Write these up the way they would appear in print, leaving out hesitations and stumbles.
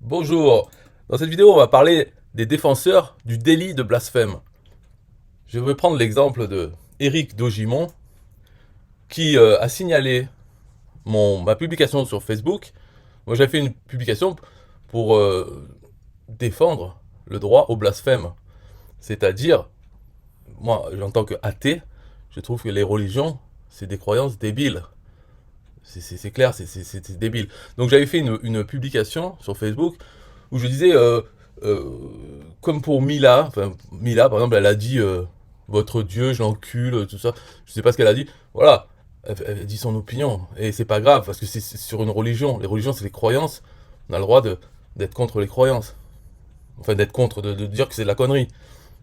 Bonjour. Dans cette vidéo, on va parler des défenseurs du délit de blasphème. Je vais prendre l'exemple de Éric Dogimon qui a signalé ma publication sur Facebook. Moi, j'ai fait une publication pour défendre le droit au blasphème. C'est-à-dire, moi, en tant qu'athée, je trouve que les religions, c'est des croyances débiles. C'est clair, c'est débile. Donc j'avais fait une publication sur Facebook où je disais, euh, comme pour Mila, enfin Mila par exemple, elle a dit votre Dieu, je l'encule, tout ça. Je sais pas ce qu'elle a dit. Voilà, elle dit son opinion et c'est pas grave parce que c'est sur une religion. Les religions, c'est les croyances. On a le droit d'être contre les croyances. Enfin, d'être contre, de dire que c'est de la connerie.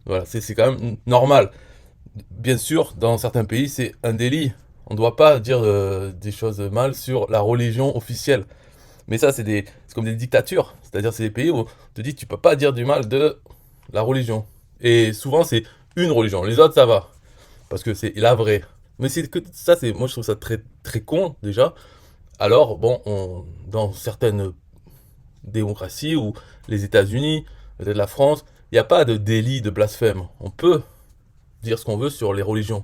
Voilà, c'est quand même normal. Bien sûr, dans certains pays, c'est un délit. On ne doit pas dire des choses mal sur la religion officielle. Mais ça, c'est comme des dictatures. C'est-à-dire, c'est des pays où on te dit tu peux pas dire du mal de la religion. Et souvent, c'est une religion. Les autres, ça va. Parce que c'est la vraie. Mais c'est que ça, moi, je trouve ça très, très con, déjà. Alors, bon, dans certaines démocraties, ou les États-Unis, peut-être la France, il n'y a pas de délit de blasphème. On peut dire ce qu'on veut sur les religions.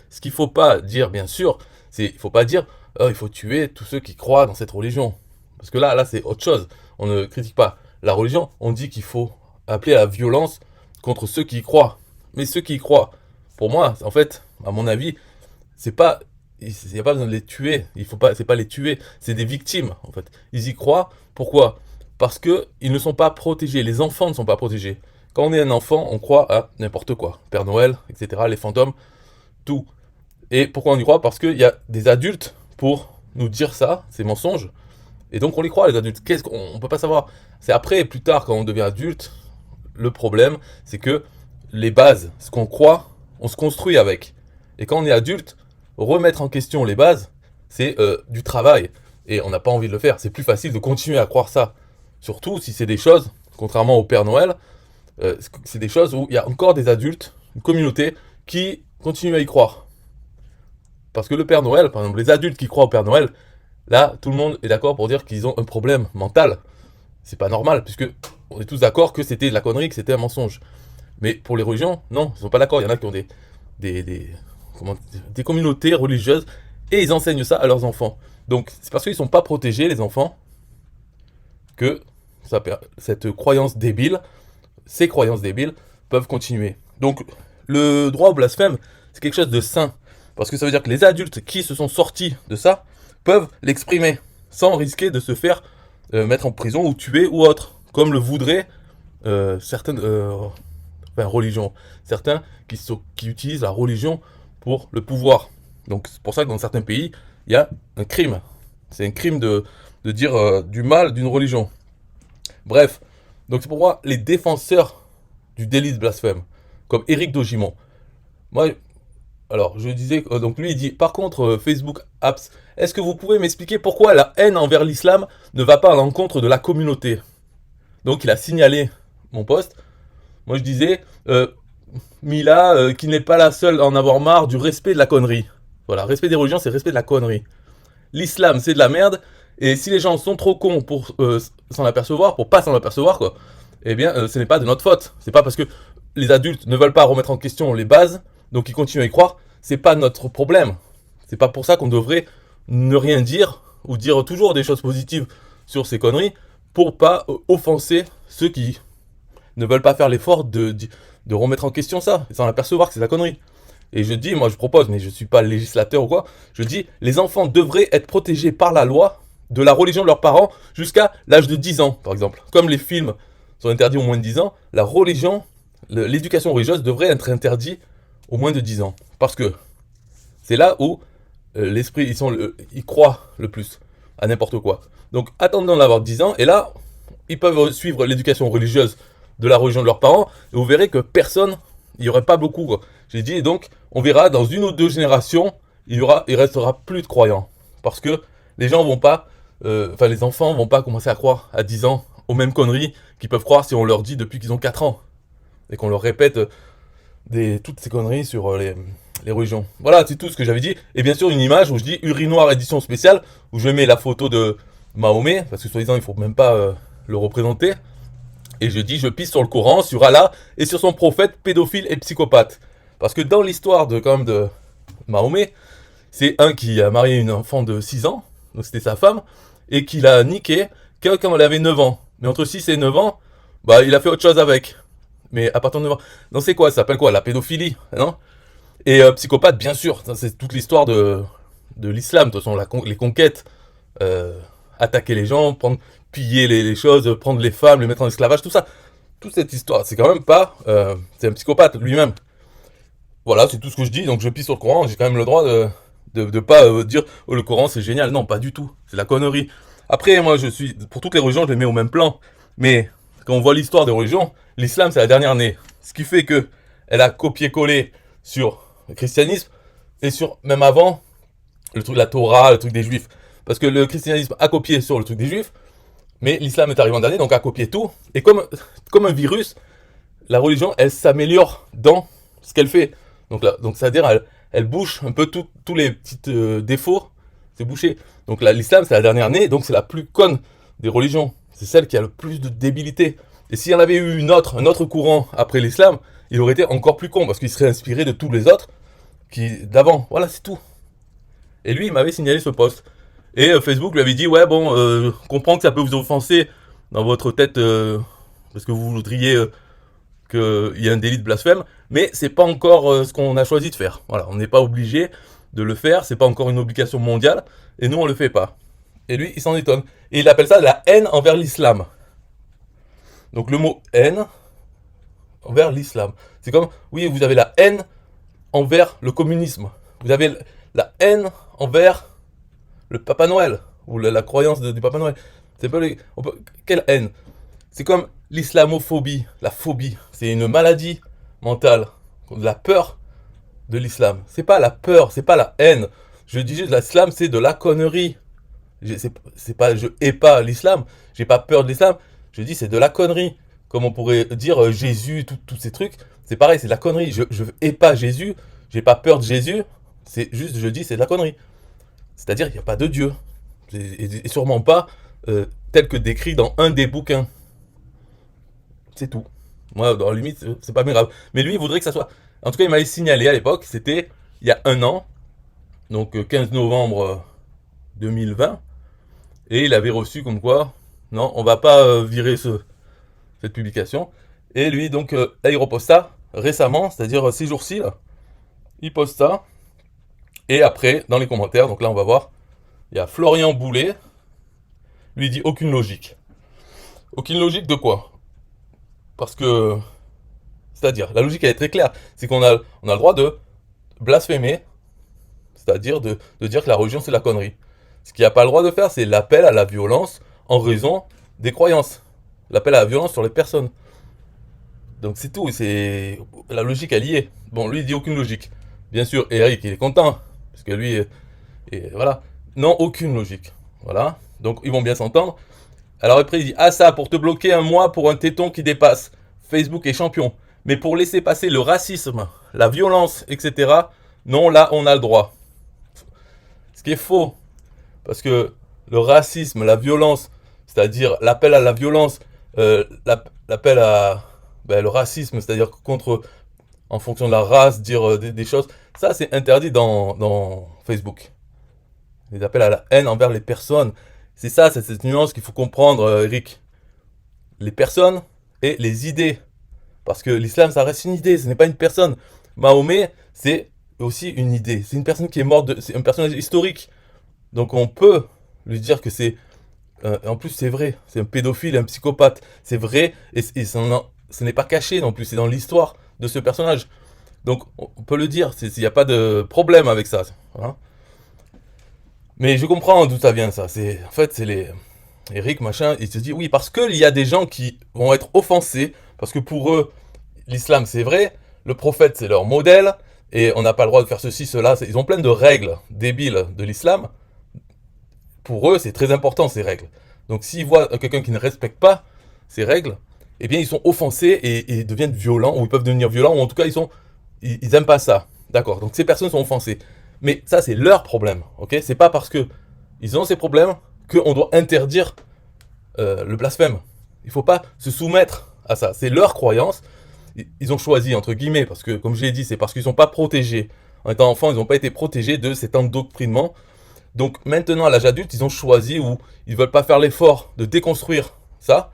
Ce qu'il faut pas dire, bien sûr, il faut pas dire il faut tuer tous ceux qui croient dans cette religion. Parce que là c'est autre chose. On ne critique pas la religion, on dit qu'il faut appeler à la violence contre ceux qui y croient. Mais ceux qui y croient, pour moi, en fait, à mon avis, c'est pas, il n'y a pas besoin de les tuer. Il faut pas, c'est pas les tuer, c'est des victimes, en fait. Ils y croient. Pourquoi? Parce que ils ne sont pas protégés. Les enfants ne sont pas protégés. Quand on est un enfant, on croit à n'importe quoi. Père Noël, etc., les fantômes, tout. Et pourquoi on y croit? Parce qu'il y a des adultes pour nous dire ça, ces mensonges. Et donc on les croit, les adultes. Qu'est-ce qu'on peut pas savoir? C'est après, plus tard, quand on devient adulte, le problème, c'est que les bases, ce qu'on croit, on se construit avec. Et quand on est adulte, remettre en question les bases, c'est du travail. Et on n'a pas envie de le faire. C'est plus facile de continuer à croire ça. Surtout si c'est des choses, contrairement au Père Noël, c'est des choses où il y a encore des adultes, une communauté, qui continuent à y croire. Parce que le Père Noël, par exemple, les adultes qui croient au Père Noël, là, tout le monde est d'accord pour dire qu'ils ont un problème mental. C'est pas normal, puisque on est tous d'accord que c'était de la connerie, que c'était un mensonge. Mais pour les religions, non, ils sont pas d'accord. Il y en a qui ont des, des, des communautés religieuses et ils enseignent ça à leurs enfants. Donc c'est parce qu'ils sont pas protégés, les enfants, que cette croyance débile, ces croyances débiles, peuvent continuer. Donc le droit au blasphème, c'est quelque chose de sain. Parce que ça veut dire que les adultes qui se sont sortis de ça peuvent l'exprimer sans risquer de se faire mettre en prison ou tuer ou autre, comme le voudraient certaines religions. Certains qui utilisent la religion pour le pouvoir. Donc c'est pour ça que dans certains pays, il y a un crime. C'est un crime de dire du mal d'une religion. Bref, donc c'est pour moi les défenseurs du délit de blasphème, comme Éric Dogimon. Moi, alors, je disais, donc lui il dit, par contre, Facebook Apps, est-ce que vous pouvez m'expliquer pourquoi la haine envers l'islam ne va pas à l'encontre de la communauté? Donc il a signalé mon post. Moi je disais, Mila, qui n'est pas la seule à en avoir marre du respect de la connerie. Voilà, respect des religions, c'est respect de la connerie. L'islam, c'est de la merde, et si les gens sont trop cons pour s'en apercevoir, pour pas s'en apercevoir, quoi, eh bien, ce n'est pas de notre faute. C'est pas parce que les adultes ne veulent pas remettre en question les bases, donc ils continuent à y croire, c'est pas notre problème. C'est pas pour ça qu'on devrait ne rien dire, ou dire toujours des choses positives sur ces conneries, pour pas offenser ceux qui ne veulent pas faire l'effort de remettre en question ça, et s'en apercevoir que c'est la connerie. Et je dis, moi je propose, mais je suis pas législateur ou quoi, je dis, les enfants devraient être protégés par la loi de la religion de leurs parents jusqu'à l'âge de 10 ans, par exemple. Comme les films sont interdits au moins de 10 ans, la religion, l'éducation religieuse devrait être interdite au moins de 10 ans. Parce que c'est là où l'esprit, ils croient le plus à n'importe quoi. Donc attendons d'avoir 10 ans, et là, ils peuvent suivre l'éducation religieuse de la religion de leurs parents, et vous verrez que personne, il n'y aurait pas beaucoup, quoi. J'ai dit, et donc, on verra dans une ou deux générations, il restera plus de croyants. Parce que les gens vont pas, les enfants vont pas commencer à croire à 10 ans aux mêmes conneries qu'ils peuvent croire si on leur dit depuis qu'ils ont 4 ans. Et qu'on leur répète toutes ces conneries sur les religions. Voilà, c'est tout ce que j'avais dit. Et bien sûr, une image où je dis urinoir édition spéciale, où je mets la photo de Mahomet, parce que soi-disant, il faut même pas le représenter. Et je dis, je pisse sur le Coran, sur Allah et sur son prophète pédophile et psychopathe. Parce que dans l'histoire quand même de Mahomet, c'est un qui a marié une enfant de 6 ans, donc c'était sa femme, et qui l'a niqué quand elle avait 9 ans. Mais entre 6 et 9 ans, bah il a fait autre chose avec. Mais à partir de 9 ans, non c'est quoi, ça s'appelle quoi, la pédophilie, non? Et psychopathe, bien sûr, c'est toute l'histoire de l'islam, de toute façon, les conquêtes, euh, attaquer les gens, piller les choses, prendre les femmes, les mettre en esclavage, tout ça. Toute cette histoire, c'est quand même pas... c'est un psychopathe lui-même. Voilà, c'est tout ce que je dis, donc je pisse sur le Coran, j'ai quand même le droit de pas dire oh, le Coran c'est génial. Non, pas du tout, c'est la connerie. Après, moi je suis, pour toutes les religions, je les mets au même plan. Mais quand on voit l'histoire des religions, l'islam c'est la dernière née. Ce qui fait que elle a copié-collé sur le christianisme et sur, même avant, le truc de la Torah, le truc des juifs. Parce que le christianisme a copié sur le truc des juifs, mais l'islam est arrivé en dernier, donc a copié tout. Et comme un virus, la religion, elle s'améliore dans ce qu'elle fait. Donc c'est-à-dire, elle bouche un peu tous les petits défauts, c'est bouché. Donc l'islam, c'est la dernière née, donc c'est la plus conne des religions. C'est celle qui a le plus de débilité. Et s'il y en avait eu un autre courant après l'islam, il aurait été encore plus con, parce qu'il serait inspiré de tous les autres d'avant. Voilà, c'est tout. Et lui, il m'avait signalé ce post. Et Facebook lui avait dit, ouais, bon, comprends que ça peut vous offenser dans votre tête, parce que vous voudriez qu'il y ait un délit de blasphème, mais c'est pas encore ce qu'on a choisi de faire. Voilà, on n'est pas obligé de le faire, c'est pas encore une obligation mondiale, et nous on le fait pas. Et lui, il s'en étonne. Et il appelle ça la haine envers l'islam. Donc le mot haine envers l'islam. C'est comme, oui, vous avez la haine envers le communisme. Vous avez la haine envers le Papa Noël, ou la croyance du Papa Noël. C'est pas quelle haine? C'est comme l'islamophobie, la phobie. C'est une maladie mentale, la peur de l'islam. C'est pas la peur, c'est pas la haine. Je dis juste l'islam, c'est de la connerie. C'est pas, je hais pas l'islam, j'ai pas peur de l'islam. Je dis c'est de la connerie. Comme on pourrait dire Jésus, tous ces trucs. C'est pareil, c'est de la connerie. Je hais pas Jésus, j'ai pas peur de Jésus. C'est juste, je dis, c'est de la connerie. C'est-à-dire qu'il n'y a pas de Dieu. Et sûrement pas tel que décrit dans un des bouquins. C'est tout. Moi, dans la limite, c'est pas grave. Mais lui, il voudrait que ça soit... En tout cas, il m'avait signalé à l'époque, c'était il y a un an, donc 15 novembre 2020, et il avait reçu comme quoi, non, on va pas virer cette publication. Et lui, donc, là, il reposte ça récemment, c'est-à-dire ces jours-ci, là. Il poste ça, et après, dans les commentaires, donc là, on va voir, il y a Florian Boulet, lui dit aucune logique. Aucune logique de quoi? Parce que, c'est-à-dire, la logique elle est très claire, c'est qu'on a le droit de blasphémer, c'est-à-dire de dire que la religion c'est la connerie. Ce qu'il n'y a pas le droit de faire, c'est l'appel à la violence en raison des croyances. L'appel à la violence sur les personnes. Donc c'est tout, c'est la logique elle y est. Bon, lui il dit aucune logique. Bien sûr, Eric il est content, parce que lui, et voilà, non, aucune logique. Voilà, donc ils vont bien s'entendre. Alors après il dit, ah ça, pour te bloquer un mois pour un téton qui dépasse, Facebook est champion. Mais pour laisser passer le racisme, la violence, etc., non, là on a le droit. Ce qui est faux, parce que le racisme, la violence, c'est-à-dire l'appel à la violence, l'appel à le racisme, c'est-à-dire contre, en fonction de la race, dire des choses, ça c'est interdit dans Facebook. Les appels à la haine envers les personnes. C'est ça, c'est cette nuance qu'il faut comprendre, Eric. Les personnes et les idées. Parce que l'islam, ça reste une idée, ce n'est pas une personne. Mahomet, c'est aussi une idée. C'est une personne qui est morte, c'est un personnage historique. Donc on peut lui dire que c'est... en plus, c'est vrai. C'est un pédophile, un psychopathe. C'est vrai, et ce n'est pas caché non plus. C'est dans l'histoire de ce personnage. Donc on peut le dire, il n'y a pas de problème avec ça. Hein. Mais je comprends d'où ça vient, ça. En fait, c'est les... Eric, machin, il se dit, oui, parce qu'il y a des gens qui vont être offensés, parce que pour eux, l'islam, c'est vrai, le prophète, c'est leur modèle, et on n'a pas le droit de faire ceci, cela. Ils ont plein de règles débiles de l'islam. Pour eux, c'est très important, ces règles. Donc, s'ils voient quelqu'un qui ne respecte pas ces règles, eh bien, ils sont offensés et deviennent violents, ou ils peuvent devenir violents, ou en tout cas, ils aiment pas ça. D'accord, donc ces personnes sont offensées. Mais ça, c'est leur problème, ok? C'est pas parce que ils ont ces problèmes qu'on doit interdire le blasphème. Il faut pas se soumettre à ça. C'est leur croyance. Ils ont choisi, entre guillemets, parce que, comme je l'ai dit, c'est parce qu'ils sont pas protégés. En étant enfants, ils n'ont pas été protégés de cet endoctrinement. Donc maintenant, à l'âge adulte, ils ont choisi ou ils veulent pas faire l'effort de déconstruire ça.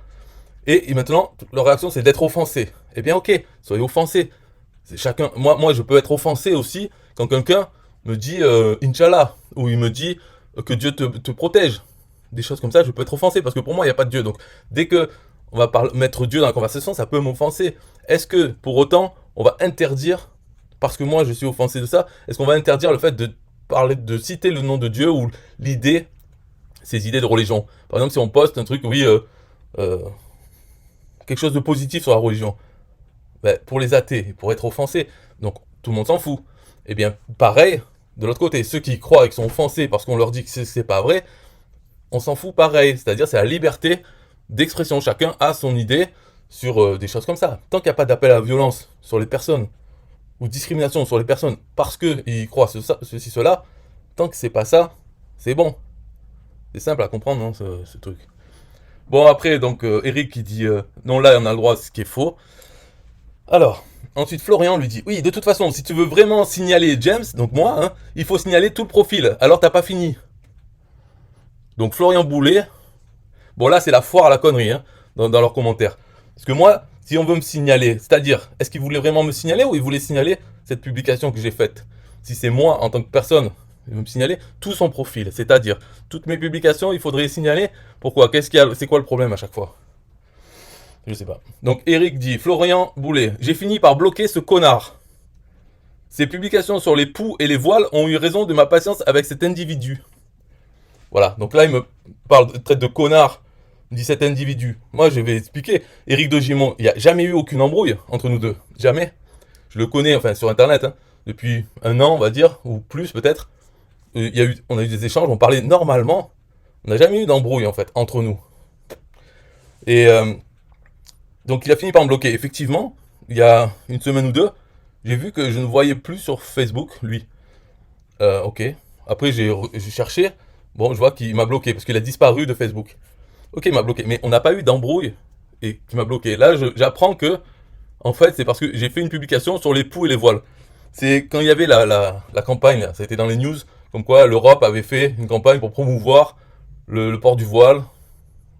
Et maintenant, leur réaction, c'est d'être offensé. Eh bien, ok, soyez offensés. C'est chacun. Moi, je peux être offensé aussi quand quelqu'un me dit Inch'Allah, ou il me dit que Dieu te protège. Des choses comme ça, je peux être offensé parce que pour moi, il n'y a pas de Dieu. Donc, dès que on va mettre Dieu dans la conversation, ça peut m'offenser. Est-ce que pour autant, on va interdire, parce que moi je suis offensé de ça, est-ce qu'on va interdire le fait de parler, de citer le nom de Dieu ou l'idée, ces idées de religion? Par exemple, si on poste un truc, oui, quelque chose de positif sur la religion, ben, pour les athées, pour être offensés, donc tout le monde s'en fout. Eh bien, pareil, de l'autre côté, ceux qui croient et qui sont offensés parce qu'on leur dit que c'est pas vrai, on s'en fout pareil. C'est-à-dire, c'est la liberté d'expression. Chacun a son idée sur des choses comme ça. Tant qu'il n'y a pas d'appel à la violence sur les personnes, ou discrimination sur les personnes parce qu'ils croient ceci, cela, tant que c'est pas ça, c'est bon. C'est simple à comprendre, non, ce truc. Bon, après, donc, Eric qui dit non, là, on a le droit, ce qui est faux. Alors, ensuite, Florian lui dit oui, de toute façon, si tu veux vraiment signaler James, donc moi, hein, il faut signaler tout le profil. Alors, t'as pas fini. Donc, Florian Boulet, bon, là, c'est la foire à la connerie, hein, dans leurs commentaires. Parce que moi, si on veut me signaler, c'est-à-dire, est-ce qu'il voulait vraiment me signaler ou il voulait signaler cette publication que j'ai faite? Si c'est moi, en tant que personne, il veut me signaler tout son profil, c'est-à-dire, toutes mes publications, il faudrait signaler. Pourquoi? C'est quoi le problème à chaque fois? Je sais pas. Donc, Eric dit, Florian Boulet, j'ai fini par bloquer ce connard. Ses publications sur les poux et les voiles ont eu raison de ma patience avec cet individu. Voilà, donc là, il me traite de connard, me dit cet individu. Moi, je vais expliquer. Éric de Gimont, il n'y a jamais eu aucune embrouille entre nous deux. Jamais. Je le connais, enfin, sur Internet, hein, depuis un an, on va dire, ou plus peut-être. On a eu des échanges, on parlait normalement. On n'a jamais eu d'embrouille, en fait, entre nous. Et donc, il a fini par me bloquer. Effectivement, il y a une semaine ou deux, j'ai vu que je ne voyais plus sur Facebook, lui. Ok. Après, j'ai cherché. Bon, je vois qu'il m'a bloqué parce qu'il a disparu de Facebook. Ok, il m'a bloqué. Mais on n'a pas eu d'embrouille et qui m'a bloqué. Là, j'apprends que, en fait, c'est parce que j'ai fait une publication sur les poux et les voiles. C'est quand il y avait la campagne, là, ça a été dans les news, comme quoi l'Europe avait fait une campagne pour promouvoir le port du voile.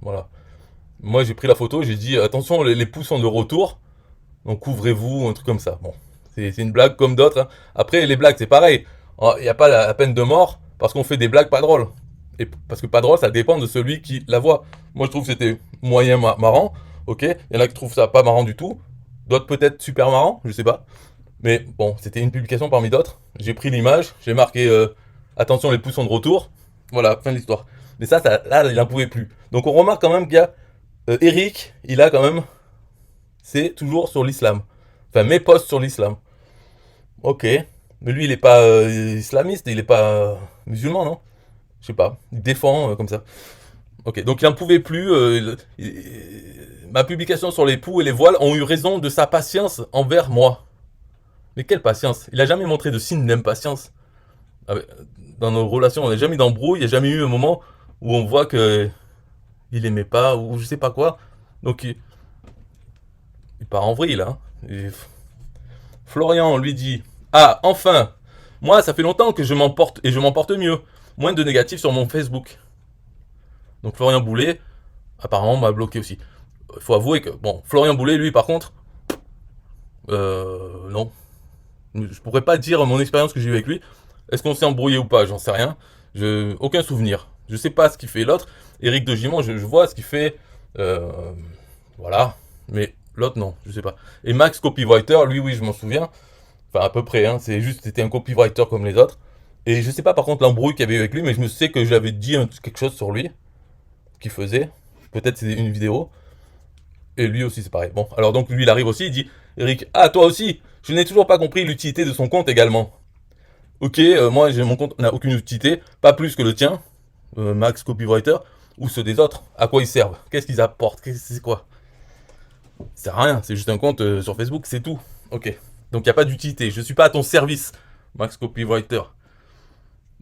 Voilà. Moi, j'ai pris la photo, j'ai dit attention, les poux sont de retour, donc couvrez-vous, un truc comme ça. Bon, c'est une blague comme d'autres, hein. Après, les blagues, c'est pareil. Il n'y a pas la peine de mort parce qu'on fait des blagues pas drôles. Et parce que pas drôle, ça dépend de celui qui la voit. Moi, je trouve que c'était moyen marrant. Ok, il y en a qui trouvent ça pas marrant du tout. D'autres peut-être super marrant, je sais pas. Mais bon, c'était une publication parmi d'autres. J'ai pris l'image, j'ai marqué attention, les pouces sont de retour. Voilà, fin de l'histoire. Mais ça, là, il en pouvait plus. Donc on remarque quand même qu'il y a Eric, il a quand même, c'est toujours sur l'islam. Enfin, mes posts sur l'islam. Ok, mais lui, il est pas islamiste, il est pas musulman, non? Je sais pas, il défend comme ça. Ok, donc il n'en pouvait plus. Ma publication sur les poux et les voiles ont eu raison de sa patience envers moi. Mais quelle patience? Il a jamais montré de signe d'impatience. Dans nos relations, on n'a jamais eu d'embrouille, il n'y a jamais eu un moment où on voit que il aimait pas, ou je sais pas quoi. Donc il part en vrille, là. Florian lui dit ah, enfin, moi, ça fait longtemps que je m'en porte, et je m'en porte mieux. Moins de négatifs sur mon Facebook. Donc Florian Boulet, apparemment, m'a bloqué aussi. Il faut avouer que, bon, Florian Boulet, lui, par contre, non. Je pourrais pas dire mon expérience que j'ai eue avec lui. Est-ce qu'on s'est embrouillé ou pas? J'en sais rien. Aucun souvenir. Je sais pas ce qu'il fait l'autre. Éric de Gimont, je vois ce qu'il fait. Voilà. Mais l'autre, non, je sais pas. Et Max Copywriter, lui, oui, je m'en souviens. Enfin, à peu près, hein. C'était un copywriter comme les autres. Et je sais pas par contre l'embrouille qu'il y avait eu avec lui, mais je me sais que j'avais dit quelque chose sur lui. Qu'il faisait. Peut-être c'est une vidéo. Et lui aussi, c'est pareil. Bon, alors donc lui, il arrive aussi, il dit Eric, ah, toi aussi, je n'ai toujours pas compris l'utilité de son compte également. Ok, moi, mon compte n'a aucune utilité, pas plus que le tien, Max Copywriter, ou ceux des autres. À quoi ils servent? Qu'est-ce qu'ils apportent? C'est quoi? Ça sert à rien, c'est juste un compte sur Facebook, c'est tout. Ok, donc il n'y a pas d'utilité, je suis pas à ton service, Max Copywriter.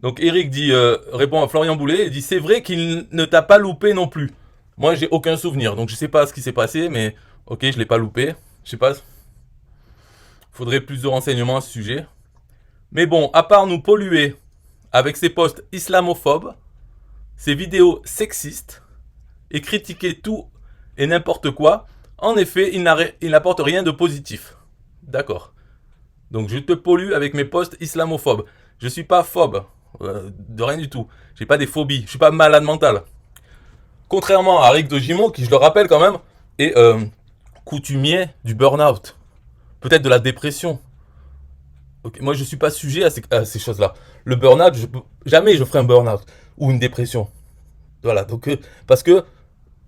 Donc Eric dit, répond à Florian Boulet, il dit c'est vrai qu'il ne t'a pas loupé non plus. Moi, j'ai aucun souvenir, donc je sais pas ce qui s'est passé, mais ok, je l'ai pas loupé. Je sais pas, faudrait plus de renseignements à ce sujet. Mais bon, à part nous polluer avec ses posts islamophobes, ses vidéos sexistes et critiquer tout et n'importe quoi, en effet, il n'apporte rien de positif. D'accord. Donc je te pollue avec mes posts islamophobes. Je suis pas phobe, de rien du tout. J'ai pas des phobies, je suis pas malade mental. Contrairement à Rick de Gimont, qui je le rappelle quand même, est coutumier du burn-out. Peut-être de la dépression. Okay, moi je suis pas sujet à ces choses-là. Le burn-out, jamais je ferai un burn-out ou une dépression. Voilà, donc parce que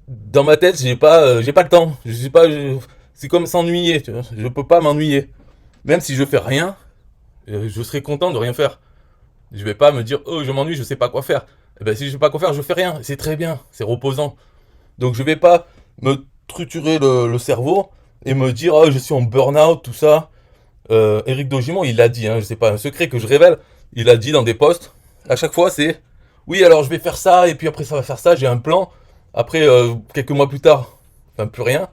dans ma tête, j'ai pas le temps. Je sais pas, c'est comme s'ennuyer, tu vois. Je peux pas m'ennuyer. Même si je fais rien, je serai content de rien faire. Je vais pas me dire, oh, je m'ennuie, je sais pas quoi faire. Eh ben, si je sais pas quoi faire, je fais rien. C'est très bien, c'est reposant. Donc, je vais pas me triturer le cerveau et me dire, oh, je suis en burn-out, tout ça. Éric Dogimon, il l'a dit, hein, c'est pas un secret que je révèle. Il a dit dans des posts. À chaque fois, c'est, oui, alors je vais faire ça, et puis après, ça va faire ça, j'ai un plan. Après, quelques mois plus tard, enfin, plus rien.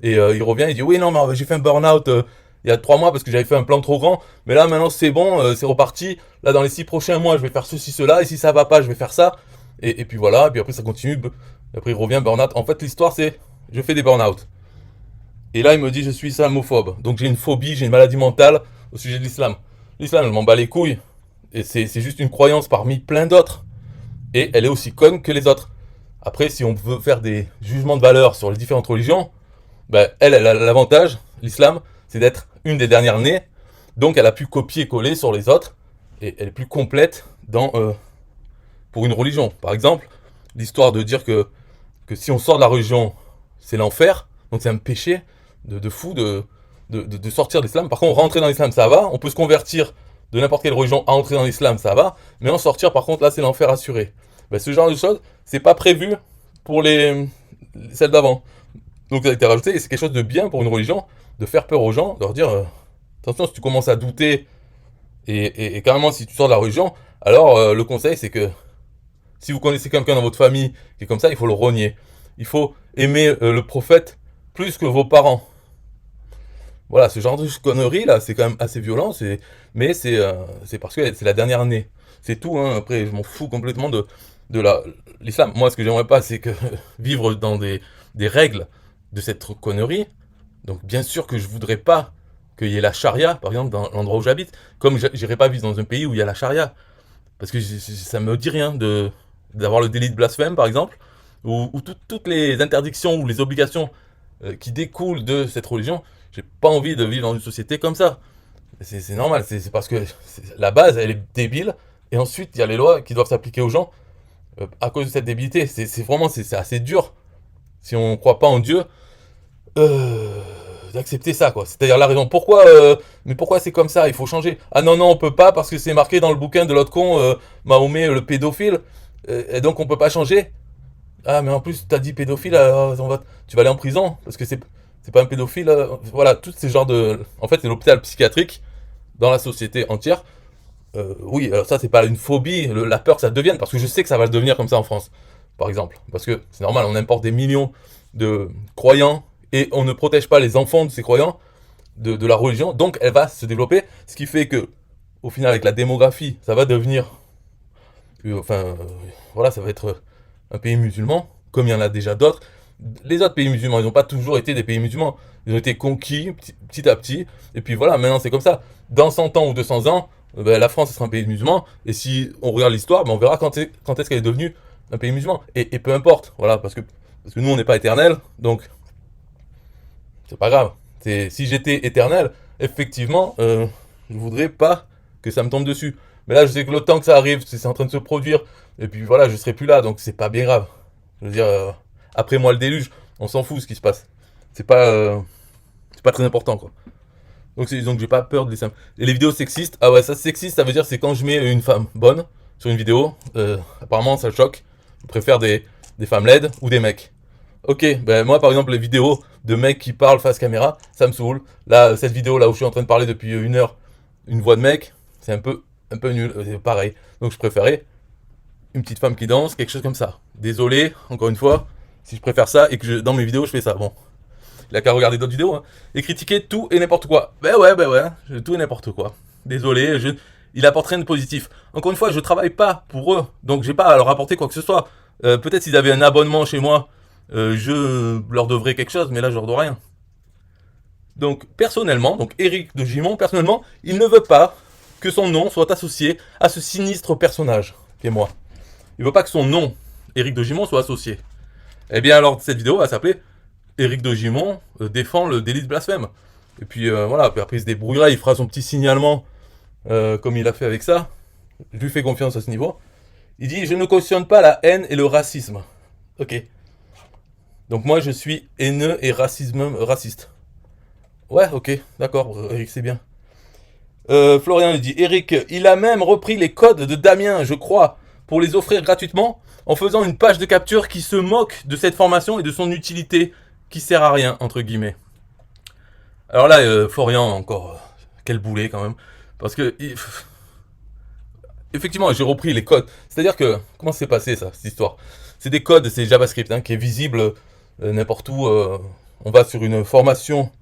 Et il revient, il dit, oui, non, mais j'ai fait un burn-out il y a 3 mois parce que j'avais fait un plan trop grand. Mais là, maintenant, c'est bon, c'est reparti. Là, dans les 6 prochains mois, je vais faire ceci, cela. Et si ça va pas, je vais faire ça. Et puis voilà. Et puis après, ça continue. Et après, il revient, burn-out. En fait, l'histoire, c'est je fais des burn-out. Et là, il me dit, je suis islamophobe. Donc, j'ai une phobie, j'ai une maladie mentale au sujet de l'islam. L'islam, elle m'en bat les couilles. Et c'est juste une croyance parmi plein d'autres. Et elle est aussi conne que les autres. Après, si on veut faire des jugements de valeur sur les différentes religions, ben, elle a l'avantage, l'islam, c'est d'être une des dernières nées. Donc elle a pu copier-coller sur les autres. Et elle est plus complète pour une religion. Par exemple, l'histoire de dire que si on sort de la religion, c'est l'enfer. Donc c'est un péché de fou de sortir de l'islam. Par contre, rentrer dans l'islam, ça va. On peut se convertir de n'importe quelle religion à entrer dans l'islam, ça va. Mais en sortir, par contre, là, c'est l'enfer assuré. Ben, ce genre de choses, c'est pas prévu pour celles d'avant. Donc ça a été rajouté, et c'est quelque chose de bien pour une religion, de faire peur aux gens, de leur dire, attention, si tu commences à douter, et carrément si tu sors de la religion, alors le conseil c'est que si vous connaissez quelqu'un dans votre famille qui est comme ça, il faut le rogner. Il faut aimer le prophète plus que vos parents. Voilà, ce genre de conneries là, c'est quand même assez violent, mais c'est parce que c'est la dernière année. C'est tout, hein. Après je m'en fous complètement de l'islam. Moi ce que j'aimerais pas, c'est que vivre dans des règles de cette connerie. Donc bien sûr que je voudrais pas qu'il y ait la charia, par exemple, dans l'endroit où j'habite, comme j'irai pas vivre dans un pays où il y a la charia. Parce que ça me dit rien d'avoir le délit de blasphème, par exemple, ou toutes les interdictions ou les obligations qui découlent de cette religion. J'ai pas envie de vivre dans une société comme ça. C'est normal, c'est parce que la base, elle est débile, et ensuite, il y a les lois qui doivent s'appliquer aux gens à cause de cette débilité. C'est assez dur, si on croit pas en Dieu, d'accepter ça, quoi. C'est-à-dire la raison. Mais pourquoi c'est comme ça? Il faut changer. Ah non, non, on peut pas parce que c'est marqué dans le bouquin de l'autre con, Mahomet, le pédophile, et donc on peut pas changer. Ah, mais en plus, t'as dit pédophile, tu vas aller en prison parce que c'est pas un pédophile. Voilà, tous ces genres de. En fait, c'est l'hôpital psychiatrique dans la société entière. Oui, alors ça, c'est pas une phobie, la peur que ça devienne, parce que je sais que ça va le devenir comme ça en France, par exemple. Parce que c'est normal, on importe des millions de croyants et on ne protège pas les enfants de ces croyants de la religion, donc elle va se développer, ce qui fait que, au final, avec la démographie, ça va devenir, voilà, ça va être un pays musulman, comme il y en a déjà d'autres. Les autres pays musulmans, ils n'ont pas toujours été des pays musulmans, ils ont été conquis petit à petit, et puis voilà, maintenant c'est comme ça. Dans 100 ans ou 200 ans, ben, la France sera un pays musulman, et si on regarde l'histoire, ben, on verra quand est-ce qu'elle est devenue un pays musulman, et peu importe, voilà, parce que nous on n'est pas éternel, donc c'est pas grave. Si j'étais éternel, effectivement, je voudrais pas que ça me tombe dessus. Mais là, je sais que le temps que ça arrive, c'est en train de se produire, et puis voilà, je serai plus là, donc c'est pas bien grave. Je veux dire, après moi le déluge, on s'en fout ce qui se passe. C'est pas très important, quoi. Donc j'ai pas peur de les. Et les vidéos sexistes, ah ouais, ça sexiste, ça veut dire c'est quand je mets une femme bonne sur une vidéo, apparemment ça choque. Je préfère des femmes laides ou des mecs. Ok, ben moi par exemple les vidéos de mecs qui parlent face caméra, ça me saoule. Là, cette vidéo là où je suis en train de parler depuis 1 heure, une voix de mec, c'est un peu nul, c'est pareil. Donc je préférais une petite femme qui danse, quelque chose comme ça. Désolé, encore une fois, Si je préfère ça et que dans mes vidéos je fais ça, bon. Il a qu'à regarder d'autres vidéos, hein. Et critiquer tout et n'importe quoi. Ben ouais, tout et n'importe quoi. Désolé, il apporte rien de positif. Encore une fois, je travaille pas pour eux, donc j'ai pas à leur apporter quoi que ce soit. Peut-être s'ils avaient un abonnement chez moi, je leur devrais quelque chose, mais là je leur dois rien. Donc personnellement, donc Éric de Gimont, personnellement, il ne veut pas que son nom soit associé à ce sinistre personnage qui est moi. Il veut pas que son nom, Éric de Gimont, soit associé. Eh bien alors cette vidéo va s'appeler Éric de Gimont défend le délit de blasphème. Et puis voilà, après il se débrouillera, il fera son petit signalement comme il a fait avec ça. Je lui fais confiance à ce niveau. Il dit je ne cautionne pas la haine et le racisme. Ok. Donc moi je suis haineux et raciste. Ouais, ok, d'accord, Eric, c'est bien. Florian lui dit Eric, il a même repris les codes de Damien, je crois, pour les offrir gratuitement, en faisant une page de capture qui se moque de cette formation et de son utilité, qui sert à rien, entre guillemets. Alors là, Florian, encore, quel boulet quand même. Parce que, effectivement, j'ai repris les codes. C'est-à-dire que, comment s'est passé ça, cette histoire? C'est des codes, c'est JavaScript, hein, qui est visible n'importe où. On va sur une formation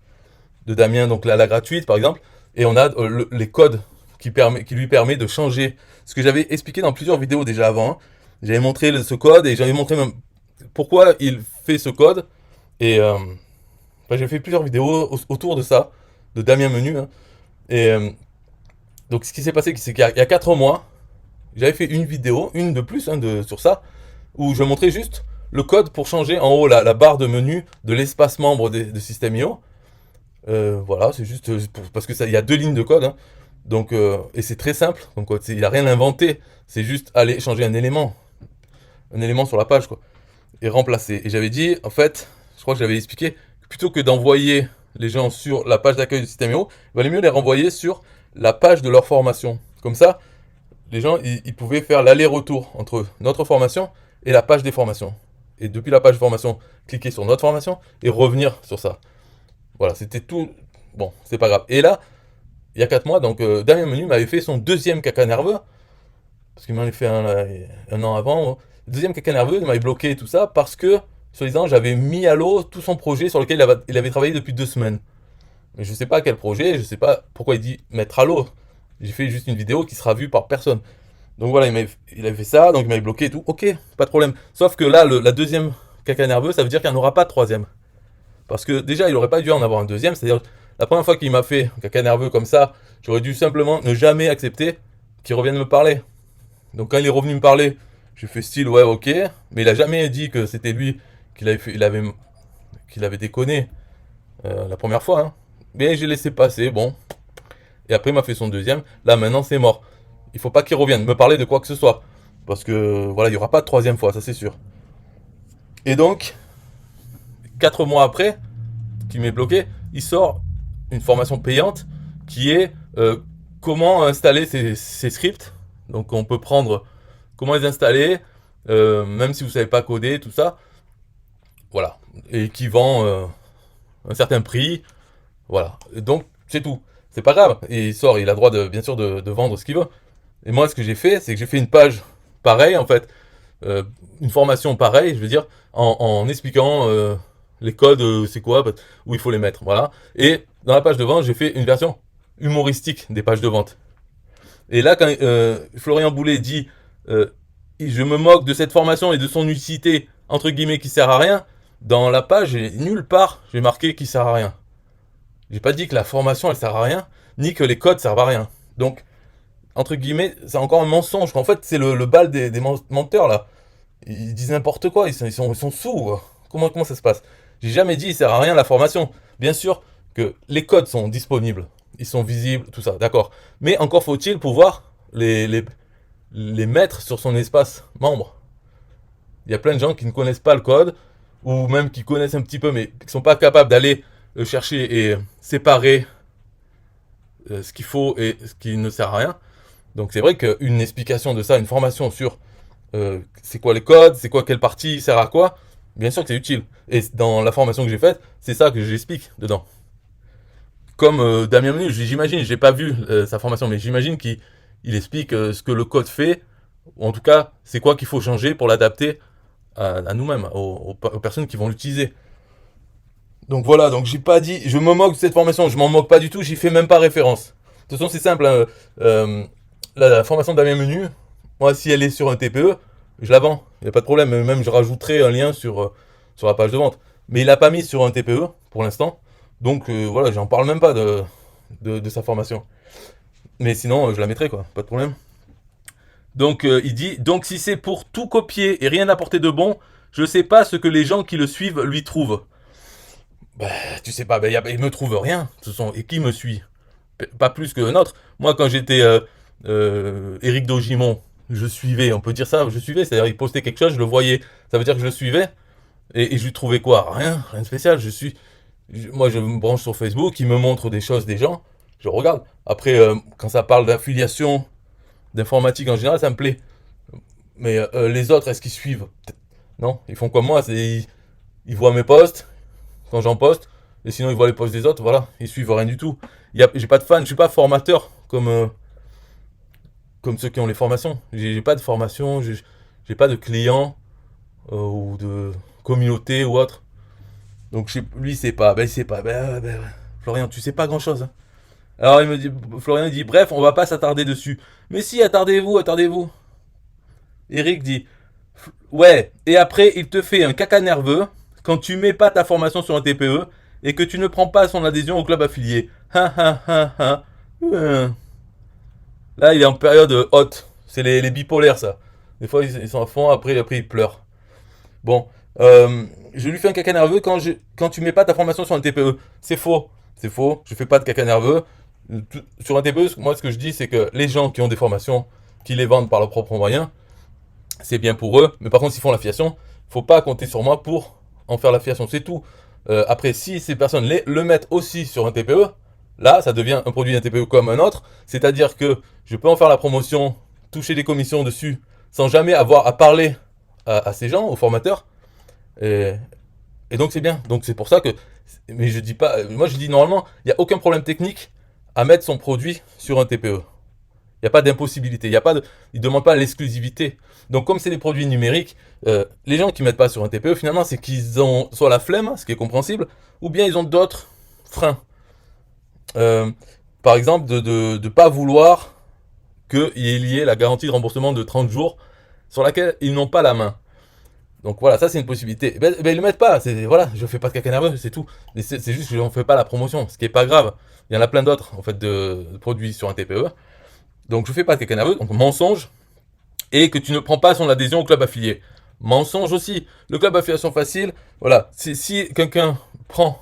de Damien, donc la gratuite par exemple, et on a les codes qui lui permet de changer. Ce que j'avais expliqué dans plusieurs vidéos déjà avant. Hein. J'avais montré ce code et j'avais montré même pourquoi il fait ce code. Et j'ai fait plusieurs vidéos autour de ça, de Damien Menu. Hein. Et donc ce qui s'est passé, c'est qu'il y a 4 mois, j'avais fait une vidéo, une de plus hein, sur ça, où je montrais juste le code pour changer en haut la barre de menu de l'espace membre de System.io. Voilà, c'est juste parce que ça, il y a 2 lignes de code, hein, donc et c'est très simple. Donc il n'a rien inventé, c'est juste aller changer un élément sur la page quoi, et remplacer. Et j'avais dit, en fait, je crois que j'avais expliqué, que plutôt que d'envoyer les gens sur la page d'accueil du System.io, il valait mieux les renvoyer sur la page de leur formation. Comme ça, les gens ils pouvaient faire l'aller-retour entre notre formation et la page des formations. Et depuis la page de formation, cliquer sur notre formation et revenir sur ça. Voilà, c'était tout. Bon, c'est pas grave. Et là, il y a 4 mois, donc Damien Menu m'avait fait son deuxième caca nerveux. Parce qu'il m'en avait fait un an avant. Le deuxième caca nerveux, il m'avait bloqué tout ça parce que, soi-disant, j'avais mis à l'eau tout son projet sur lequel il avait travaillé depuis 2 semaines. Mais je sais pas quel projet, je sais pas pourquoi il dit mettre à l'eau. J'ai fait juste une vidéo qui sera vue par personne. Donc voilà, il avait fait ça, donc il m'avait bloqué et tout. Ok, pas de problème. Sauf que là, la deuxième caca nerveux, ça veut dire qu'il n'y en aura pas de troisième. Parce que déjà, il aurait pas dû en avoir un deuxième. C'est-à-dire, la première fois qu'il m'a fait un caca nerveux comme ça, j'aurais dû simplement ne jamais accepter qu'il revienne me parler. Donc quand il est revenu me parler, j'ai fait style ouais ok, mais il a jamais dit que c'était lui qu'il avait déconné la première fois. Hein. Mais j'ai laissé passer, bon. Et après il m'a fait son deuxième. Là maintenant c'est mort. Il faut pas qu'il revienne me parler de quoi que ce soit. Parce que voilà, il n'y aura pas de troisième fois, ça c'est sûr. Et donc, 4 mois après, qu'il m'est bloqué, il sort une formation payante qui est comment installer ces scripts. Donc on peut prendre comment les installer, même si vous ne savez pas coder, tout ça. Voilà. Et qui vend un certain prix. Voilà. Et donc c'est tout. C'est pas grave. Et il sort, il a le droit bien sûr de vendre ce qu'il veut. Et moi ce que j'ai fait, c'est que j'ai fait une page pareille en fait. Une formation pareille, je veux dire, en expliquant les codes, c'est quoi, où il faut les mettre, voilà. Et dans la page de vente, j'ai fait une version humoristique des pages de vente. Et là, quand Florian Boulet dit je me moque de cette formation et de son utilité, entre guillemets, qui sert à rien, dans la page, nulle part, j'ai marqué qui sert à rien. J'ai pas dit que la formation, elle sert à rien, ni que les codes servent à rien. Donc, entre guillemets, c'est encore un mensonge. En fait, c'est le bal des menteurs, là. Ils disent n'importe quoi, ils sont sous. Comment ça se passe? J'ai jamais dit il sert à rien la formation. Bien sûr que les codes sont disponibles, ils sont visibles, tout ça, d'accord. Mais encore faut-il pouvoir les mettre sur son espace membre. Il y a plein de gens qui ne connaissent pas le code, ou même qui connaissent un petit peu, mais qui ne sont pas capables d'aller chercher et séparer ce qu'il faut et ce qui ne sert à rien. Donc c'est vrai qu'une explication de ça, une formation sur c'est quoi les codes, c'est quoi quelle partie sert à quoi, bien sûr que c'est utile. Et dans la formation que j'ai faite, c'est ça que j'explique dedans. Comme Damien Menu, j'imagine, j'ai pas vu sa formation, mais j'imagine qu'il explique ce que le code fait, ou en tout cas, c'est quoi qu'il faut changer pour l'adapter à nous-mêmes, aux personnes qui vont l'utiliser. Donc voilà, donc j'ai pas dit, je me moque de cette formation, je m'en moque pas du tout, j'y fais même pas référence. De toute façon, c'est simple, hein, la formation de Damien Menu, moi, si elle est sur un TPE, je la vends, il n'y a pas de problème, même je rajouterai un lien sur la page de vente. Mais il a pas mis sur un TPE pour l'instant, donc voilà, j'en parle même pas de sa formation. Mais sinon, je la mettrai, quoi, pas de problème. Donc il dit, donc si c'est pour tout copier et rien apporter de bon, je sais pas ce que les gens qui le suivent lui trouvent. Bah, tu sais pas, bah, il me trouve rien. Et qui me suit? Pas plus qu'un autre. Moi, quand j'étais Éric Dogimon, je suivais, on peut dire ça, je suivais, c'est-à-dire il postait quelque chose, je le voyais. Ça veut dire que je le suivais. Et je lui trouvais quoi? Rien de spécial. Moi, je me branche sur Facebook, il me montre des choses des gens, je regarde. Après, quand ça parle d'affiliation, d'informatique en général, ça me plaît. Mais les autres, est-ce qu'ils suivent? Non, ils font comme moi, ils voient mes posts, quand j'en poste, et sinon ils voient les posts des autres, voilà, ils suivent rien du tout. J'ai pas de fans, je suis pas formateur comme ceux qui ont les formations. J'ai pas de formation, j'ai pas de clients ou de communauté ou autre. Donc lui c'est pas, ben il sait pas, Florian, tu sais pas grand chose. Hein. Alors il me dit, Florian dit, bref, on va pas s'attarder dessus. Mais si, attardez-vous, attardez-vous. Eric dit, ouais, et après il te fait un caca nerveux quand tu mets pas ta formation sur un TPE et que tu ne prends pas son adhésion au club affilié. Ha ha ha ha. Là, il est en période haute. C'est les bipolaires, ça. Des fois, ils sont à fond, après ils pleurent. Bon, je lui fais un caca nerveux quand tu mets pas ta formation sur un TPE. C'est faux. C'est faux. Je fais pas de caca nerveux. Sur un TPE, moi, ce que je dis, c'est que les gens qui ont des formations, qui les vendent par leurs propres moyens, c'est bien pour eux. Mais par contre, s'ils font l'affiliation, faut pas compter sur moi pour en faire l'affiliation. C'est tout. Après, si ces personnes le mettent aussi sur un TPE, là, ça devient un produit d'un TPE comme un autre. C'est-à-dire que je peux en faire la promotion, toucher des commissions dessus, sans jamais avoir à parler à ces gens, aux formateurs. Et, et donc, c'est bien. Donc, c'est pour ça que. Mais je dis pas. Moi, je dis normalement, il n'y a aucun problème technique à mettre son produit sur un TPE. Il n'y a pas d'impossibilité. Ils ne demandent pas l'exclusivité. Donc, comme c'est des produits numériques, les gens qui ne mettent pas sur un TPE, finalement, c'est qu'ils ont soit la flemme, ce qui est compréhensible, ou bien ils ont d'autres freins. Euh, Par exemple, de ne pas vouloir qu'il y ait la garantie de remboursement de 30 jours sur laquelle ils n'ont pas la main. Donc voilà, ça c'est une possibilité. Ils le mettent pas. Voilà, je fais pas de caca nerveux, c'est tout. Mais c'est juste que je n'en fais pas la promotion, ce qui est pas grave. Il y en a plein d'autres en fait de produits sur un TPE. Donc je fais pas de caca nerveux. Donc mensonge et que tu ne prends pas son adhésion au club affilié. Mensonge aussi. Le club affiliation facile. Voilà, si quelqu'un prend,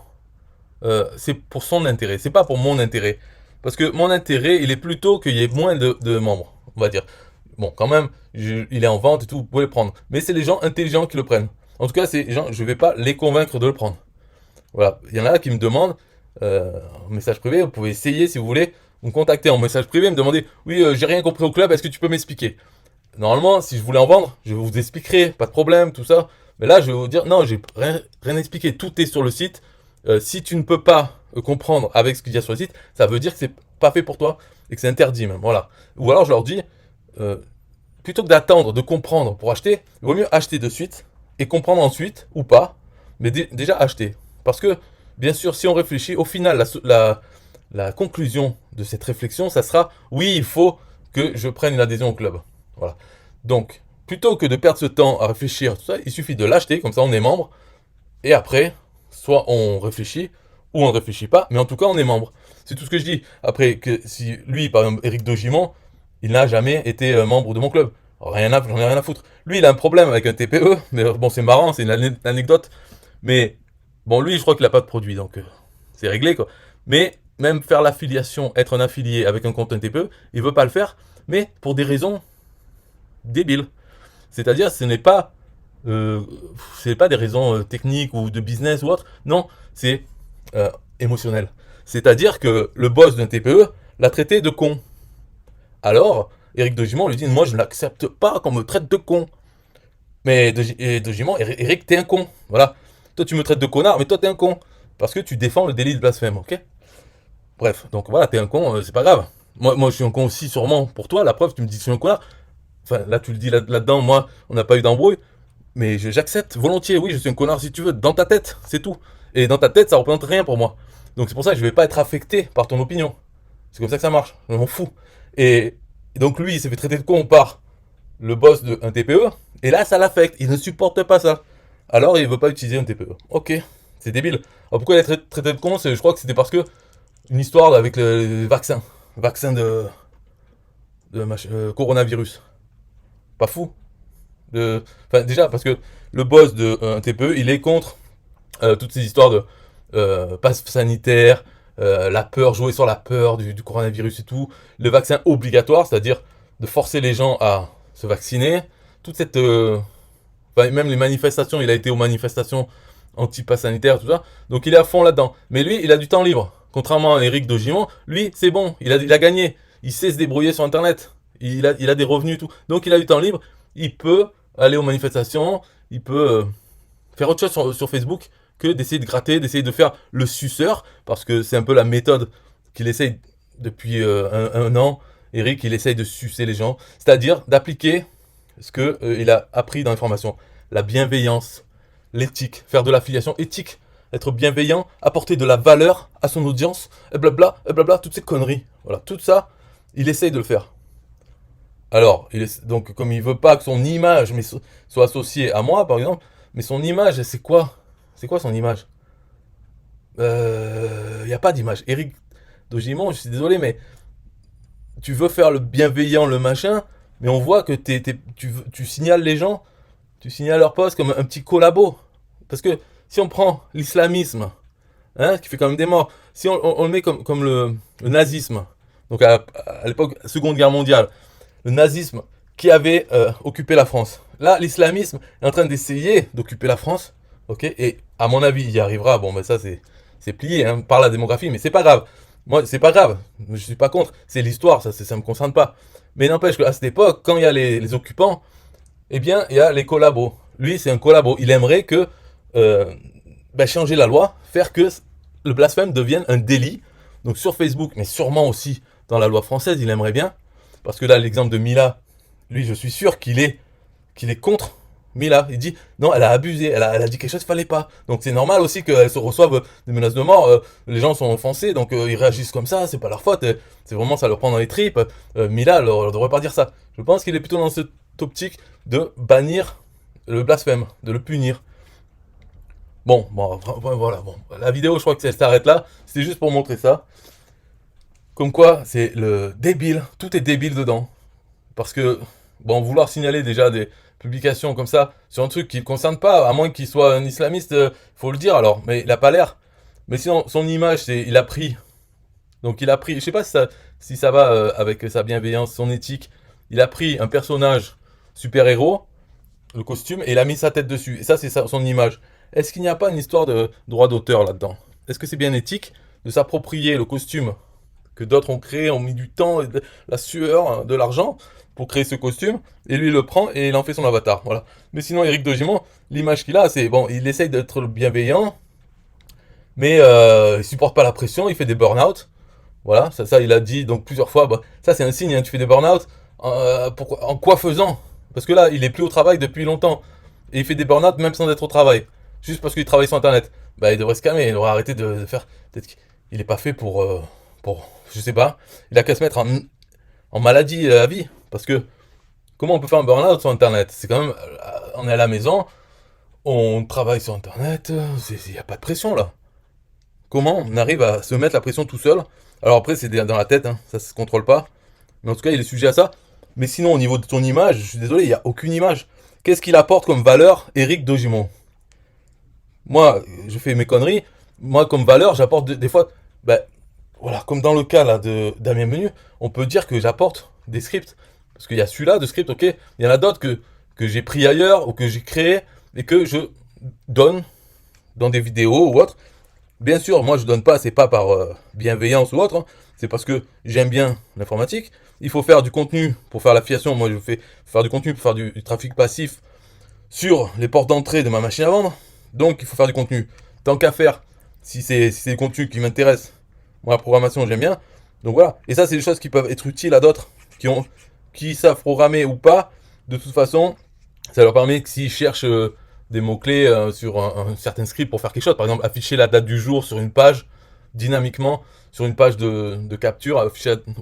c'est pour son intérêt. C'est pas pour mon intérêt. Parce que mon intérêt, il est plutôt qu'il y ait moins de membres, on va dire. Bon, quand même, il est en vente et tout, vous pouvez le prendre. Mais c'est les gens intelligents qui le prennent. En tout cas, c'est les gens, je vais pas les convaincre de le prendre. Voilà, il y en a qui me demandent en message privé, vous pouvez essayer si vous voulez, vous me contacter en message privé, me demander, oui, j'ai rien compris au club, est-ce que tu peux m'expliquer? Normalement, si je voulais en vendre, je vous expliquerai, pas de problème, tout ça. Mais là, je vais vous dire, non, j'ai rien expliqué, tout est sur le site. Si tu ne peux pas comprendre avec ce qu'il y a sur le site, ça veut dire que c'est pas fait pour toi et que c'est interdit même. Voilà. Ou alors je leur dis, euh, plutôt que d'attendre de comprendre pour acheter, il vaut mieux acheter de suite et comprendre ensuite ou pas, mais déjà acheter. Parce que, bien sûr, si on réfléchit, au final, la conclusion de cette réflexion, ça sera oui, il faut que je prenne une adhésion au club. Voilà. Donc, plutôt que de perdre ce temps à réfléchir, tout ça, il suffit de l'acheter, comme ça on est membre, et après, soit on réfléchit, ou on ne réfléchit pas, mais en tout cas on est membre. C'est tout ce que je dis. Après, que si lui, par exemple, Éric Dogimon, il n'a jamais été membre de mon club. J'en ai rien à foutre. Lui, il a un problème avec un TPE, mais bon, c'est marrant, c'est une anecdote. Mais bon, lui, je crois qu'il n'a pas de produit, donc c'est réglé, quoi. Mais même faire l'affiliation, être un affilié avec un compte un TPE, il veut pas le faire, mais pour des raisons débiles. C'est-à-dire, euh, ce n'est pas des raisons techniques ou de business ou autre. Non, c'est émotionnel. C'est-à-dire que le boss d'un TPE l'a traité de con. Alors, Éric Dogimon lui dit, moi je n'accepte pas qu'on me traite de con. Mais Dogimon, Éric, t'es un con. Voilà. Toi tu me traites de connard, mais toi t'es un con. Parce que tu défends le délit de blasphème, ok? Bref, donc voilà, t'es un con, c'est pas grave. Moi je suis un con aussi sûrement pour toi, la preuve, tu me dis que je suis un connard. Enfin, là tu le dis là-dedans, moi, on n'a pas eu d'embrouille. Mais j'accepte volontiers, oui, je suis un connard si tu veux, dans ta tête, c'est tout. Et dans ta tête, ça représente rien pour moi. Donc c'est pour ça que je vais pas être affecté par ton opinion. C'est comme ça que ça marche, je m'en fous. Et, et donc lui, il s'est fait traiter de con par le boss d'un TPE, et là, ça l'affecte, il ne supporte pas ça. Alors il veut pas utiliser un TPE. Ok, c'est débile. Alors pourquoi il a traité de con? Je crois que c'était parce que une histoire avec le vaccin de coronavirus. Pas fou. Enfin, déjà, parce que le boss d'un TPE, il est contre toutes ces histoires de passe sanitaire, la peur, jouer sur la peur du coronavirus et tout, le vaccin obligatoire, c'est-à-dire de forcer les gens à se vacciner, toute cette... enfin, même les manifestations, il a été aux manifestations anti-pass sanitaire, tout ça, donc il est à fond là-dedans. Mais lui, il a du temps libre. Contrairement à Éric Dogimon, lui, c'est bon, il a gagné, il sait se débrouiller sur Internet, il a des revenus et tout, donc il a du temps libre, il peut aller aux manifestations, il peut faire autre chose sur Facebook que d'essayer de gratter, d'essayer de faire le suceur, parce que c'est un peu la méthode qu'il essaye depuis un an. Eric, il essaye de sucer les gens, c'est-à-dire d'appliquer ce qu'il a appris dans les formations. La bienveillance, l'éthique, faire de l'affiliation éthique, être bienveillant, apporter de la valeur à son audience, et blabla, toutes ces conneries. Voilà, tout ça, il essaye de le faire. Alors, donc comme il veut pas que son image soit associée à moi, par exemple, mais son image, c'est quoi? C'est quoi son image? Il n'y a pas d'image. Éric Dogimon, je suis désolé, mais tu veux faire le bienveillant, le machin, mais on voit que tu signales les gens, tu signales leur poste comme un petit collabo. Parce que si on prend l'islamisme, hein, qui fait quand même des morts, si on le met comme le nazisme, donc à l'époque, Seconde Guerre mondiale, le nazisme qui avait occupé la France. Là, l'islamisme est en train d'essayer d'occuper la France, ok, et à mon avis, il y arrivera. Bon, mais ça, c'est plié hein, par la démographie, mais c'est pas grave. Moi, c'est pas grave, je suis pas contre. C'est l'histoire, ça me concerne pas. Mais n'empêche qu'à cette époque, quand il y a les occupants, eh bien, il y a les collabos. Lui, c'est un collabo. Il aimerait que changer la loi, faire que le blasphème devienne un délit. Donc sur Facebook, mais sûrement aussi dans la loi française, il aimerait bien. Parce que là, l'exemple de Mila, lui, je suis sûr qu'il est contre Mila. Il dit, non, elle a abusé, elle a dit quelque chose qu'il fallait pas. Donc c'est normal aussi qu'elle se reçoive des menaces de mort. Les gens sont offensés, donc ils réagissent comme ça, c'est pas leur faute. C'est vraiment, ça leur prend dans les tripes. Mila, elle ne devrait pas dire ça. Je pense qu'il est plutôt dans cette optique de bannir le blasphème, de le punir. Bon, voilà, bon. La vidéo, je crois que elle s'arrête là. C'était juste pour montrer ça. Comme quoi, c'est le débile, tout est débile dedans. Parce que, bon, vouloir signaler déjà des publications comme ça sur un truc qui ne concerne pas, à moins qu'il soit un islamiste, faut le dire alors, mais il a pas l'air. Mais sinon, son image, c'est, il a pris. Donc il a pris, je sais pas si ça va avec sa bienveillance, son éthique. Il a pris un personnage super-héros, le costume, et il a mis sa tête dessus. Et ça, c'est son image. Est-ce qu'il n'y a pas une histoire de droit d'auteur là-dedans? Est-ce que c'est bien éthique de s'approprier le costume que d'autres ont créé, ont mis du temps, de la sueur, de l'argent pour créer ce costume, et lui il le prend et il en fait son avatar. Voilà. Mais sinon, Éric Dogimon, l'image qu'il a, c'est bon, il essaye d'être bienveillant, mais il supporte pas la pression, il fait des burn-out. Voilà, ça il a dit donc plusieurs fois. Bah, ça c'est un signe, hein, tu fais des burn-out. En quoi faisant? Parce que là, il est plus au travail depuis longtemps et il fait des burn-out même sans être au travail, juste parce qu'il travaille sur Internet. Bah, il devrait se calmer, il devrait arrêter de faire. Peut-être qu'il est pas fait pour, je sais pas. Il a qu'à se mettre en maladie à vie, parce que comment on peut faire un burn-out sur Internet? C'est quand même, on est à la maison, on travaille sur Internet, il n'y a pas de pression là. Comment on arrive à se mettre la pression tout seul? Alors après, c'est dans la tête, hein, ça se contrôle pas. Mais en tout cas, il est sujet à ça. Mais sinon, au niveau de ton image, je suis désolé, il n'y a aucune image. Qu'est-ce qu'il apporte comme valeur, Éric Dogimon? Moi, je fais mes conneries. Moi, comme valeur, j'apporte des fois, ben, voilà, comme dans le cas là de Damien Menu, on peut dire que j'apporte des scripts. Parce qu'il y a celui-là de script, ok. Il y en a d'autres que j'ai pris ailleurs ou que j'ai créé et que je donne dans des vidéos ou autres. Bien sûr, moi je donne pas, c'est pas par bienveillance ou autre, hein. C'est parce que j'aime bien l'informatique. Il faut faire du contenu pour faire l'affiliation. Moi je fais faire du contenu pour faire du trafic passif sur les portes d'entrée de ma machine à vendre. Donc il faut faire du contenu. Tant qu'à faire, si c'est des contenus qui m'intéressent, moi la programmation j'aime bien. Donc voilà. Et ça c'est des choses qui peuvent être utiles à d'autres qui savent programmer ou pas. De toute façon, Ça leur permet que s'ils cherchent des mots-clés sur un certain script pour faire quelque chose, par exemple afficher la date du jour sur une page, dynamiquement, sur une page de capture,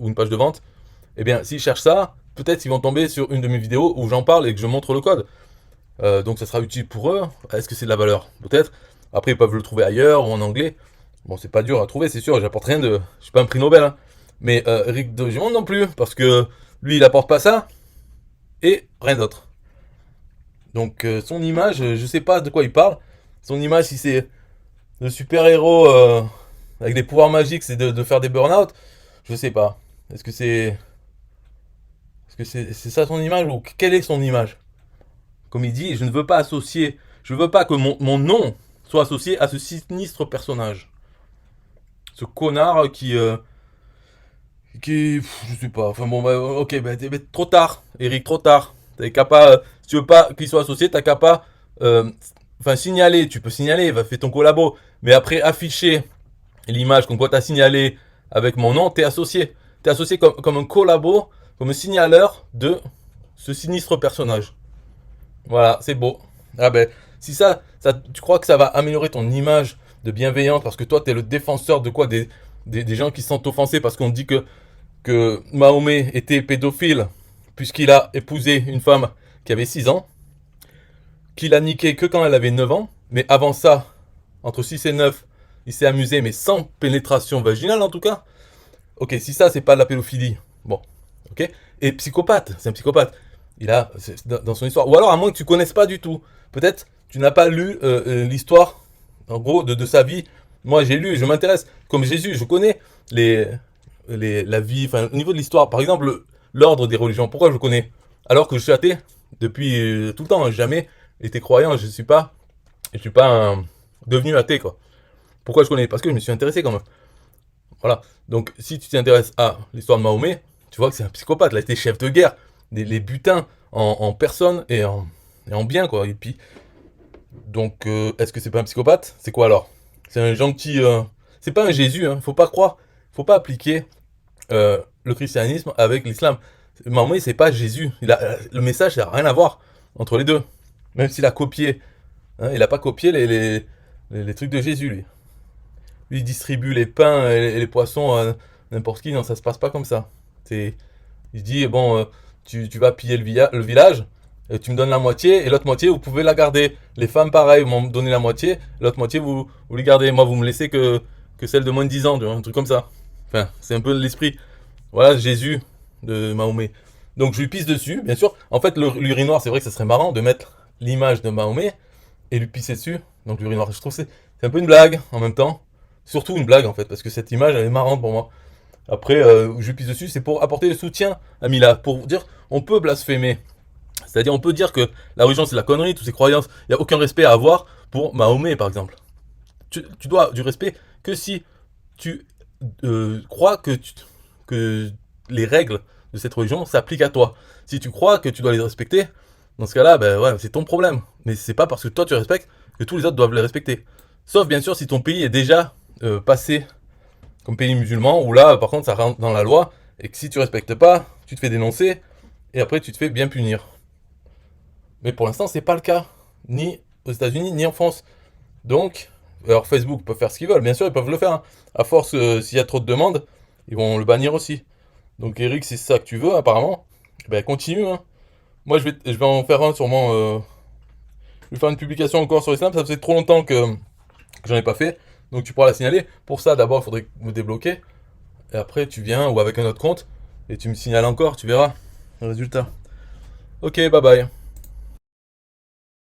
ou une page de vente, eh bien, s'ils cherchent ça, peut-être ils vont tomber sur une de mes vidéos où j'en parle et que je montre le code. Donc ça sera utile pour eux. Est-ce que c'est de la valeur? Peut-être. Après, ils peuvent le trouver ailleurs ou en anglais. Bon, c'est pas dur à trouver, c'est sûr, j'apporte rien de... Je suis pas un prix Nobel, hein. Mais Eric Dogimon non plus, parce que lui, il apporte pas ça, et rien d'autre. Donc son image, je sais pas de quoi il parle. Son image, si c'est le super-héros avec des pouvoirs magiques, c'est de faire des burn-out, je sais pas. Est-ce que c'est ça son image, ou quelle est son image? Comme il dit, je ne veux pas associer, je veux pas que mon nom soit associé à ce sinistre personnage. Ce connard je sais pas, enfin bon, bah, ok, bah, trop tard, Eric, trop tard. T'as qu'à pas, si tu veux pas qu'il soit associé, t'as qu'à pas, signaler, tu peux signaler, va faire ton collabo, mais après afficher l'image comme quoi t'as signalé avec mon nom, t'es associé. T'es associé comme un collabo, comme un signaleur de ce sinistre personnage. Voilà, c'est beau. Ah ben, si tu crois que ça va améliorer ton image de bienveillance parce que toi, t'es le défenseur de quoi des gens qui se sentent offensés parce qu'on dit que Mahomet était pédophile puisqu'il a épousé une femme qui avait 6 ans, qu'il a niqué que quand elle avait 9 ans, mais avant ça, entre 6 et 9, il s'est amusé, mais sans pénétration vaginale en tout cas. Ok, si ça, c'est pas de la pédophilie, bon, ok. Et psychopathe, c'est un psychopathe. Il a, dans son histoire. Ou alors, à moins que tu connaisses pas du tout. Peut-être tu n'as pas lu l'histoire, en gros, de sa vie. Moi, j'ai lu, je m'intéresse. Comme Jésus, je connais la vie, enfin, au niveau de l'histoire. Par exemple, l'ordre des religions. Pourquoi je connais? Alors que je suis athée depuis tout le temps. Hein, jamais été croyant. Je suis pas devenu athée, quoi. Pourquoi je connais? Parce que je me suis intéressé quand même. Voilà. Donc, si tu t'intéresses à l'histoire de Mahomet, tu vois que c'est un psychopathe. Il a été chef de guerre, les butins en personne et en bien, quoi. Et puis, donc, est-ce que c'est pas un psychopathe? C'est quoi alors? C'est un gentil. C'est pas un Jésus, hein. Faut pas croire. Faut pas appliquer le christianisme avec l'islam. Mahomet, c'est pas Jésus. Le message, ça n'a rien à voir entre les deux. Même s'il a copié. Hein, il a pas copié les trucs de Jésus, lui. Lui, il distribue les pains et les poissons à n'importe qui. Non, ça se passe pas comme ça. Il dit, bon, tu vas piller le village, et tu me donnes la moitié, et l'autre moitié, vous pouvez la garder. Les femmes, pareil, vous m'en donnez la moitié, l'autre moitié, vous les gardez. Moi, vous me laissez que celle de moins de 10 ans, tu vois, un truc comme ça. Enfin, c'est un peu l'esprit. Voilà, Jésus de Mahomet. Donc, je lui pisse dessus, bien sûr. En fait, l'urinoir, c'est vrai que ça serait marrant de mettre l'image de Mahomet et lui pisser dessus. Donc, l'urinoir, je trouve que c'est un peu une blague en même temps. Surtout une blague, en fait, parce que cette image, elle est marrante pour moi. Après, je pisse dessus, c'est pour apporter le soutien à Mila, pour dire on peut blasphémer. C'est-à-dire on peut dire que la religion c'est de la connerie, toutes ces croyances, il n'y a aucun respect à avoir pour Mahomet par exemple. Tu dois du respect que si tu crois que les règles de cette religion s'appliquent à toi. Si tu crois que tu dois les respecter, dans ce cas-là, ben ouais, c'est ton problème. Mais c'est pas parce que toi tu respectes que tous les autres doivent les respecter. Sauf bien sûr si ton pays est déjà passé comme pays musulman, où là, par contre, ça rentre dans la loi, et que si tu respectes pas, tu te fais dénoncer, et après, tu te fais bien punir. Mais pour l'instant, c'est pas le cas, ni aux États-Unis, ni en France. Donc, alors Facebook peut faire ce qu'ils veulent, bien sûr, ils peuvent le faire. Hein. À force, s'il y a trop de demandes, ils vont le bannir aussi. Donc, Eric, si c'est ça que tu veux, apparemment, ben continue. Hein. Moi, je vais en faire un sûrement. Je vais faire une publication encore sur l'islam, ça faisait trop longtemps que j'en ai pas fait. Donc, tu pourras la signaler. Pour ça, d'abord, il faudrait me débloquer. Et après, tu viens, ou avec un autre compte, et tu me signales encore, tu verras le résultat. Ok, bye bye.